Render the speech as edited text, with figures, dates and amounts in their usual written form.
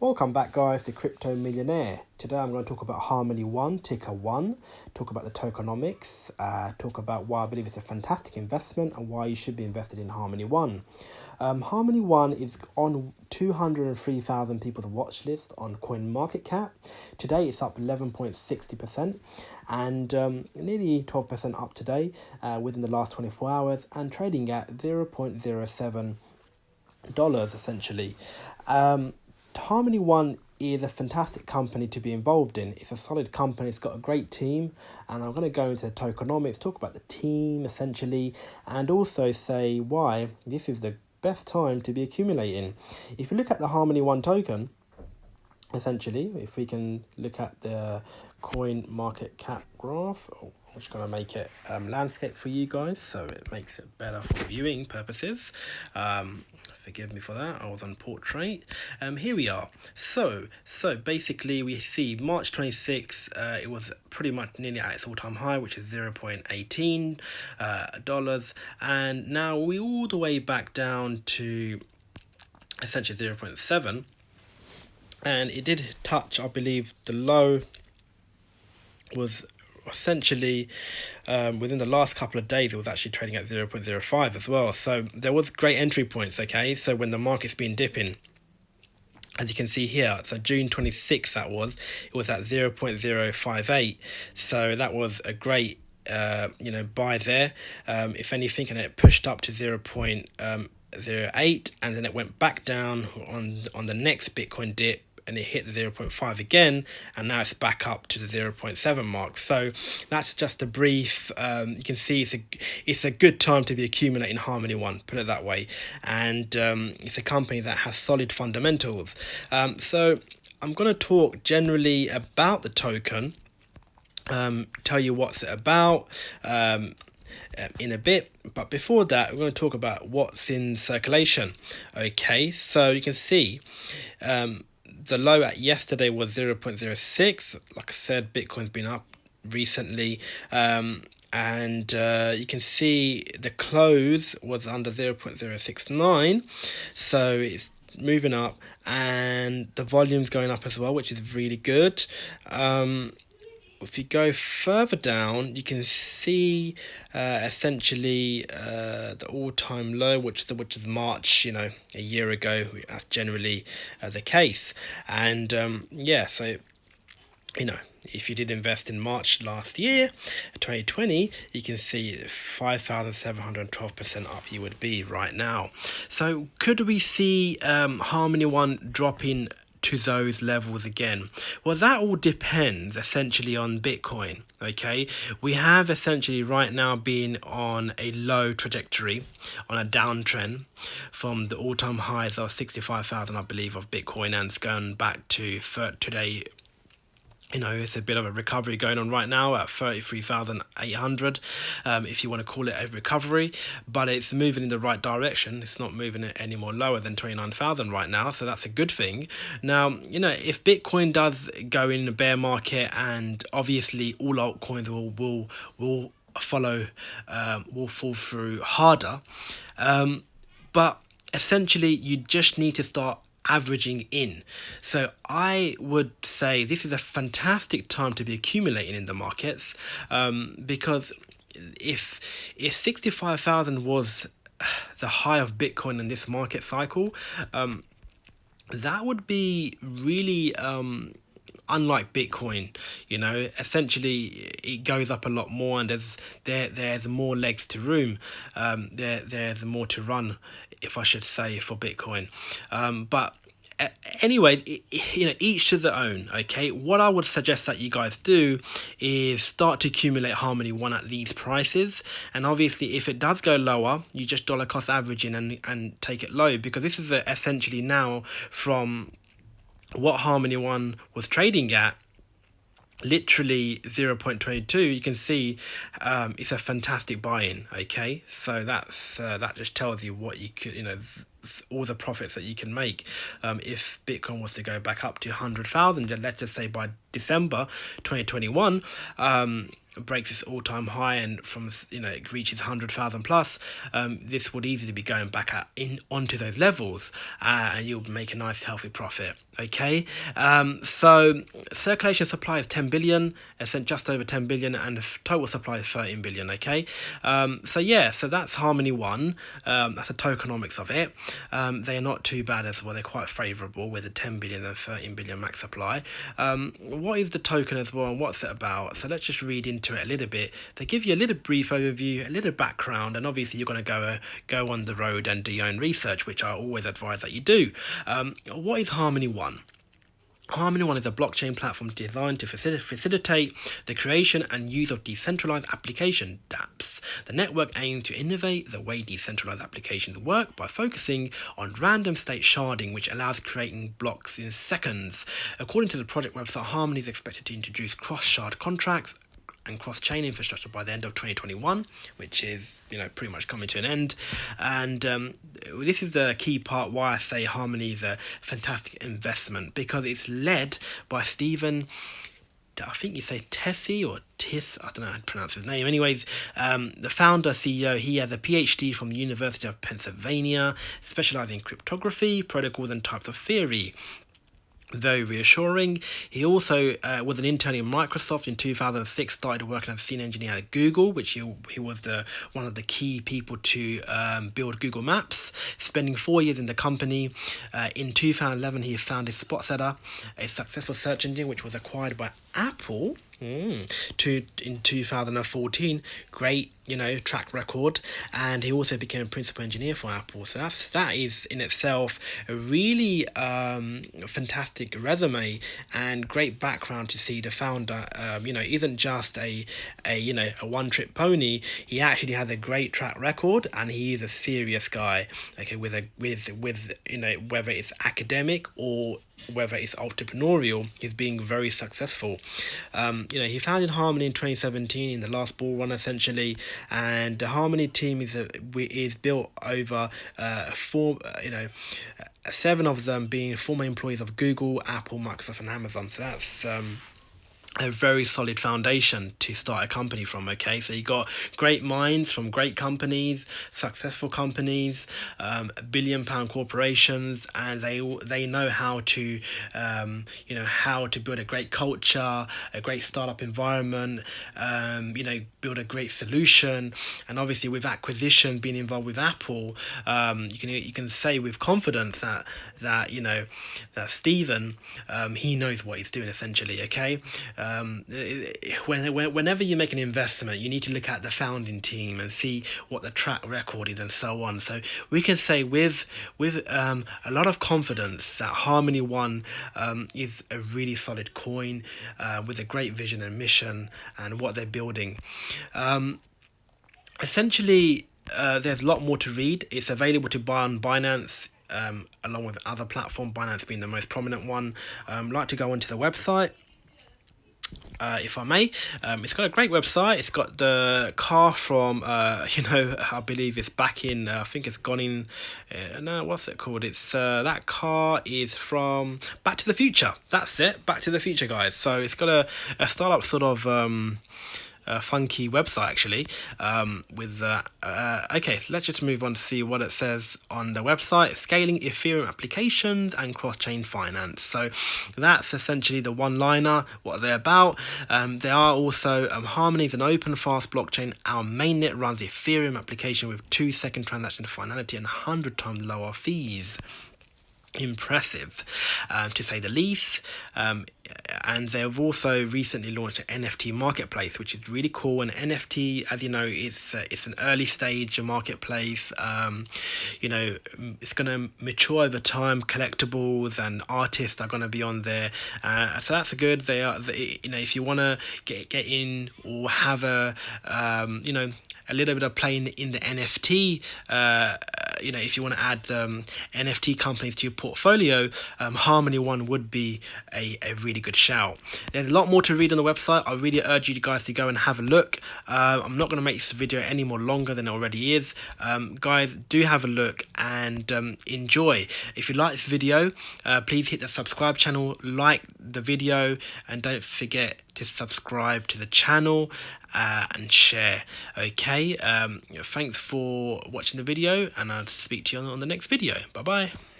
Welcome back, guys, to Crypto Millionaire. Today I'm going to talk about Harmony One, ticker one, talk about the tokenomics, talk about why I believe it's a fantastic investment and why you should be invested in Harmony One. Harmony One is on 203,000 people's watch list on CoinMarketCap. Today it's up 11.60% and nearly 12% up today within the last 24 hours and trading at $0.07 essentially. Harmony One is a fantastic company to be involved in. It's a solid company, it's got a great team, and I'm going to go into tokenomics, talk about the team essentially, and also say why this is the best time to be accumulating. If you look at the Harmony One token, essentially, if we can look at the coin market cap graph, I'm just going to make it landscape for you guys so it makes it better for viewing purposes. Forgive me for that, I was on portrait. Here we are. So basically we see March 26, it was pretty much nearly at its all-time high, which is $0.18 dollars, and now we all the way back down to essentially 0.7, and it did touch, I believe, the low was essentially within the last couple of days it was actually trading at 0.05 as well, so there was great entry points. Okay, so when the market's been dipping, as you can see here, so June 26th it was at 0.058, so that was a great buy there. If anything, and it pushed up to 0.08, and then it went back down on the next Bitcoin dip, and it hit the 0.5 again, and now it's back up to the 0.7 mark. So that's just a brief. You can see it's a good time to be accumulating Harmony One, put it that way, and it's a company that has solid fundamentals. So I'm going to talk generally about the token, tell you what's it about in a bit, but before that we're going to talk about what's in circulation. Okay, so you can see the low at yesterday was 0.06. Like I said, Bitcoin's been up recently, and you can see the close was under 0.069, so it's moving up, and the volume's going up as well, which is really good. If you go further down, you can see essentially the all-time low, which is March, a year ago. That's generally the case, and so if you did invest in March last year, 2020, you can see 5,712% up you would be right now. So could we see Harmony One dropping to those levels again? Well, that all depends essentially on Bitcoin. Okay, we have essentially right now been on a low trajectory, on a downtrend from the all-time highs of 65,000, I believe, of Bitcoin, and it's going back to today. It's a bit of a recovery going on right now at 33,800, if you want to call it a recovery, but it's moving in the right direction. It's not moving it any more lower than 29,000 right now, so that's a good thing. Now, if Bitcoin does go in a bear market, and obviously all altcoins will follow, will fall through harder, but essentially you just need to start averaging in. So I would say this is a fantastic time to be accumulating in the markets, because if 65,000 was the high of Bitcoin in this market cycle, that would be really unlike Bitcoin. Essentially it goes up a lot more, and there's more legs to room. There's more to run, if I should say, for Bitcoin. But anyway, each to their own. Okay, what I would suggest that you guys do is start to accumulate Harmony One at these prices, and obviously if it does go lower, you just dollar cost averaging and take it low, because this is essentially now from what Harmony One was trading at, literally 0.22. You can see it's a fantastic buy-in. Okay, so that just tells you what you could, all the profits that you can make if Bitcoin was to go back up to 100,000, let's just say by December 2021. breaks its all-time high and from it reaches 100,000 plus, this would easily be going back onto those levels, and you'll make a nice healthy profit. Okay, so circulation supply is 10 billion, just over 10 billion, and total supply is 13 billion. Okay, so that's Harmony One. That's the tokenomics of it. They are not too bad as well. They're quite favourable with a 10 billion and 13 billion max supply. What is the token as well, and what's it about? So let's just read into it a little bit. They give you a little brief overview, a little background, and obviously you're going to go on the road and do your own research, which I always advise that you do. What is Harmony One? Harmony One is a blockchain platform designed to facilitate the creation and use of decentralized application dApps. The network aims to innovate the way decentralized applications work by focusing on random state sharding, which allows creating blocks in seconds. According to the project website, Harmony is expected to introduce cross-shard contracts and cross-chain infrastructure by the end of 2021, which is pretty much coming to an end. And this is the key part why I say Harmony is a fantastic investment, because it's led by Stephen, I think you say Tessie or Tiss, I don't know how to pronounce his name. Anyways, the founder, CEO, he has a PhD from the University of Pennsylvania, specializing in cryptography, protocols and types of theory. Very reassuring. He also was an intern in Microsoft in 2006, started working as a senior engineer at Google, which he was one of the key people to build Google Maps, spending 4 years in the company. In 2011, he founded SpotSetter, a successful search engine which was acquired by Apple in 2014. Great, track record. And he also became a principal engineer for Apple. So that is in itself a really fantastic resume and great background to see the founder. Isn't just a one-trick pony. He actually has a great track record, and he is a serious guy. Okay, with whether it's academic or whether it's entrepreneurial, he's being very successful. He founded Harmony in 2017 in the last bull run essentially, and the Harmony team is built over 7 of them being former employees of Google, Apple, Microsoft, and Amazon. So that's a very solid foundation to start a company from. Okay, so you got great minds from great companies, successful companies, billion-pound corporations, and they know how to how to build a great culture, a great startup environment, build a great solution. And obviously with acquisition, being involved with Apple, you can say with confidence that Stephen, he knows what he's doing essentially. Okay. Whenever you make an investment, you need to look at the founding team and see what the track record is and so on. So we can say with a lot of confidence that Harmony One is a really solid coin with a great vision and mission and what they're building. Essentially, there's a lot more to read. It's available to buy on Binance, along with other platforms, Binance being the most prominent one. Like to go onto the website, if I may. It's got a great website. It's got the car from I believe it's back in I think it's gone in what's it called, it's that car is from Back to the Future. That's it, Back to the Future, guys. So it's got a startup sort of funky website actually, with okay, so let's just move on to see what it says on the website. Scaling Ethereum applications and cross-chain finance. So that's essentially the one-liner, what they're about. They are also Harmony is an open fast blockchain. Our mainnet runs Ethereum application with 2-second transaction finality and 100 times lower fees. Impressive, to say the least. And they've also recently launched an NFT marketplace, which is really cool. And NFT, as you know, it's an early stage marketplace. It's going to mature over time. Collectibles and artists are going to be on there, so that's good. They are, if you want to get in or have a little bit of play in the NFT, if you want to add NFT companies to your portfolio, Harmony One would be a really really good shout. There's a lot more to read on the website. I really urge you guys to go and have a look. I'm not going to make this video any more longer than it already is. Guys, do have a look and enjoy. If you like this video, please hit the subscribe channel, like the video, and don't forget to subscribe to the channel and share. Okay, thanks for watching the video, and I'll speak to you on the next video. Bye bye.